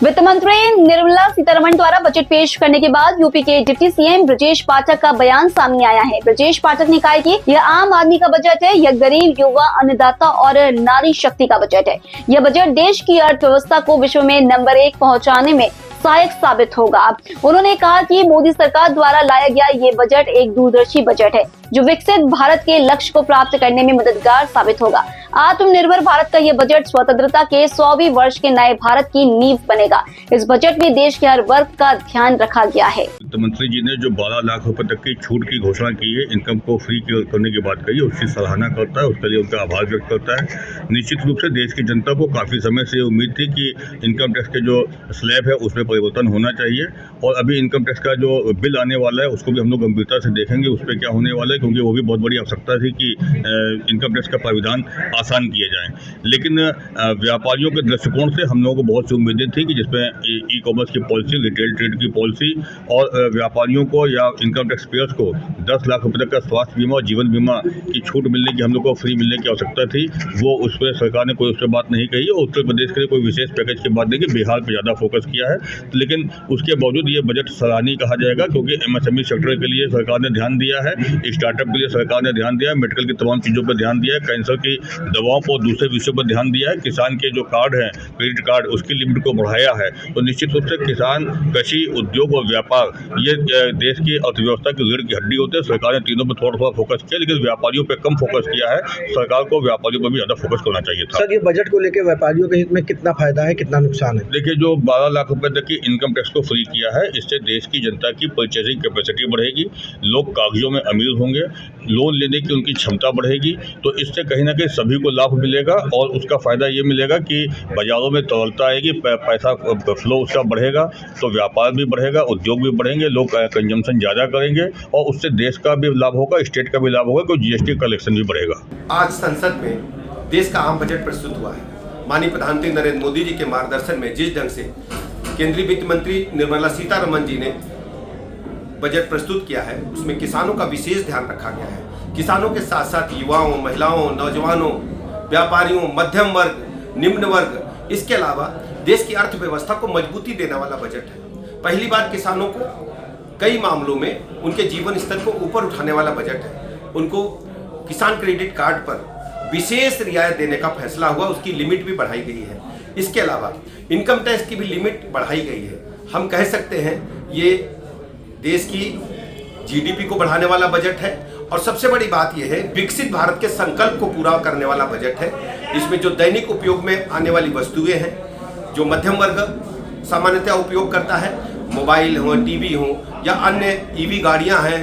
वित्त मंत्री निर्मला सीतारमण द्वारा बजट पेश करने के बाद यूपी के डिप्टी सीएम ब्रजेश पाठक का बयान सामने आया है। ब्रजेश पाठक ने कहा है कि यह आम आदमी का बजट है, यह गरीब, युवा, अन्नदाता और नारी शक्ति का बजट है। यह बजट देश की अर्थव्यवस्था को विश्व में नंबर 1 पहुंचाने में सहायक साबित होगा। उन्होंने कहा कि मोदी सरकार द्वारा लाया गया ये बजट एक दूरदर्शी बजट है जो विकसित भारत के लक्ष्य को प्राप्त करने में मददगार साबित होगा। आत्मनिर्भर भारत का ये बजट स्वतंत्रता के 100वें वर्ष के नए भारत की नींव बनेगा। इस बजट में देश के हर वर्ग का ध्यान रखा गया है। वित्त मंत्री जी ने जो 12 लाख रुपए तक की छूट की घोषणा की है, इनकम को फ्री करने की बात कही, उसकी सराहना करता है, उसके लिए उनका आभार व्यक्त करता है। निश्चित रूप से देश की जनता को काफी समय से उम्मीद थी कि इनकम टैक्स के जो स्लैब है उसमें परिवर्तन होना चाहिए, और अभी इनकम टैक्स का जो बिल आने वाला है उसको भी हम लोग गंभीरता से देखेंगे उस पर क्या होने वाला है, क्योंकि वो भी बहुत बड़ी आवश्यकता थी कि इनकम टैक्स का प्राविधान आसान किए जाएं। लेकिन व्यापारियों के दृष्टिकोण से हम लोगों को बहुत सी उम्मीदें थी कि जिसमें ई कॉमर्स की पॉलिसी, रिटेल ट्रेड की पॉलिसी और व्यापारियों को या इनकम टैक्स पेयर्स को 10 लाख रुपए तक का स्वास्थ्य बीमा और जीवन बीमा की छूट मिलने की, हम लोग को फ्री मिलने की आवश्यकता थी। वो उस पर सरकार ने कोई उस पर बात नहीं कही, और उत्तर प्रदेश के लिए कोई विशेष पैकेज की बात नहीं की, बिहार पर ज़्यादा फोकस किया है। लेकिन उसके बावजूद ये बजट सराहनीय कहा जाएगा, क्योंकि एमएसएमई सेक्टर के लिए सरकार ने ध्यान दिया है, स्टार्टअप के लिए सरकार ने ध्यान दिया है, मेडिकल की तमाम चीज़ों पर ध्यान दिया है, कैंसर की दवाओं पर दूसरे विषयों पर ध्यान दिया है, किसान के जो कार्ड हैं, क्रेडिट कार्ड, उसकी लिमिट को बढ़ाया है। तो निश्चित रूप से किसान, कृषि, उद्योग और व्यापार ये देश की अर्थव्यवस्था की रीढ़ की हड्डी होते हैं। सरकार ने तीनों पर थोड़ा फोकस किया, लेकिन व्यापारियों पर कम फोकस किया है। सरकार को व्यापारियों पर भी ज़्यादा फोकस करना चाहिए था। सर, ये बजट को लेकर व्यापारियों के हित में कितना फायदा है, कितना नुकसान है? देखिए, जो 12 लाख रुपए तक की इनकम टैक्स को फ्री किया है, इससे देश की जनता की परचेसिंग कैपेसिटी बढ़ेगी, लोग कागजों में अमीर होंगे, लोन लेने की उनकी क्षमता बढ़ेगी। तो इससे कहीं ना कहीं सभी को लाभ मिलेगा, और उसका फायदा ये मिलेगा कि बाजारों में तरलता आएगी, पैसा फ्लो उसका बढ़ेगा, तो व्यापार भी बढ़ेगा, उद्योग भी बढ़ेंगे, लोग कंजम्पशन ज़्यादा करेंगे, और उससे देश का भी लाभ होगा, स्टेट का भी लाभ होगा, क्योंकि जीएसटी कलेक्शन भी बढ़ेगा। आज संसद में देश का आम बजट प्रस्तुत हुआ है। माननीय प्रधानमंत्री नरेंद्र मोदी जी के मार्गदर्शन में जिस ढंग से केंद्रीय वित्त मंत्री निर्मला सीतारमण जी ने बजट प्रस्तुत किया है, उसमें किसानों का विशेष ध्यान रखा गया है। किसानों के साथ साथ युवाओं, महिलाओं, नौजवानों, व्यापारियों, मध्यम वर्ग, निम्न वर्ग, इसके अलावा देश की अर्थव्यवस्था को मजबूती देने वाला बजट है। पहली बार किसानों को कई मामलों में उनके जीवन स्तर को ऊपर उठाने वाला बजट है। उनको किसान क्रेडिट कार्ड पर विशेष रियायत देने का फैसला हुआ, उसकी लिमिट भी बढ़ाई गई है। इसके अलावा इनकम टैक्स की भी लिमिट बढ़ाई गई है। हम कह सकते हैं ये देश की जीडीपी को बढ़ाने वाला बजट है, और सबसे बड़ी बात यह है विकसित भारत के संकल्प को पूरा करने वाला बजट है। इसमें जो दैनिक उपयोग में आने वाली वस्तुएं हैं, जो मध्यम वर्ग सामान्यतः उपयोग करता है, मोबाइल हो, टीवी हो या अन्य ईवी गाड़ियां हैं,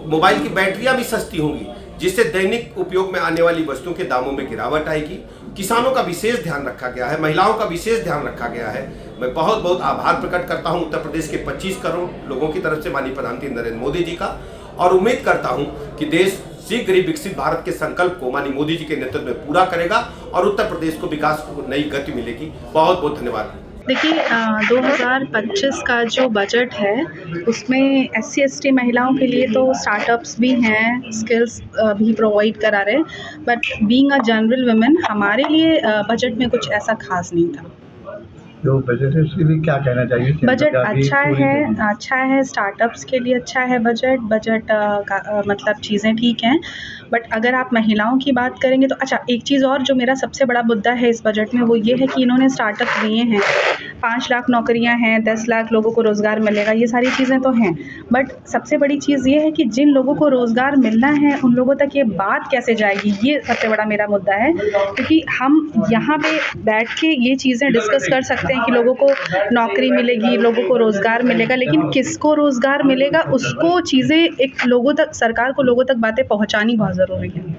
मोबाइल की बैटरियां भी सस्ती होंगी, जिससे दैनिक उपयोग में आने वाली वस्तुओं के दामों में गिरावट आएगी। किसानों का विशेष ध्यान रखा गया है, महिलाओं का विशेष ध्यान रखा गया है। मैं बहुत बहुत आभार प्रकट करता हूं उत्तर प्रदेश के 25 करोड़ लोगों की तरफ से माननीय प्रधानमंत्री नरेंद्र मोदी जी का, और उम्मीद करता हूं कि देश शीघ्र ही विकसित भारत के संकल्प को माननीय मोदी जी के नेतृत्व में पूरा करेगा, और उत्तर प्रदेश को विकास को नई गति मिलेगी। बहुत बहुत धन्यवाद। देखिए, 2025 का जो बजट है उसमें SC/ST महिलाओं के लिए तो स्टार्टअप्स भी हैं, स्किल्स भी प्रोवाइड करा रहे हैं, but being a general women हमारे लिए बजट में कुछ ऐसा खास नहीं था। जो बजट है उसके लिए क्या कहना चाहिए? बजट अच्छा है, स्टार्टअप्स के लिए अच्छा है बजट मतलब चीज़ें ठीक हैं, बट अगर आप महिलाओं की बात करेंगे तो अच्छा, एक चीज़ और जो मेरा सबसे बड़ा मुद्दा है इस बजट में वो ये है कि इन्होंने स्टार्टअप दिए हैं, 5 लाख नौकरियां हैं, 10 लाख लोगों को रोज़गार मिलेगा, ये सारी चीज़ें तो हैं, बट सबसे बड़ी चीज़ ये है कि जिन लोगों को रोज़गार मिलना है उन लोगों तक ये बात कैसे जाएगी, ये सबसे बड़ा मेरा मुद्दा है। क्योंकि हम यहाँ पे बैठ के ये चीज़ें डिस्कस कर सकते हैं कि लोगों को नौकरी मिलेगी, लोगों को रोज़गार मिलेगा, लेकिन किसको रोज़गार मिलेगा उसको चीज़ें एक लोगों तक, सरकार को लोगों तक बातें पहुँचानी बहुत ज़रूरी है।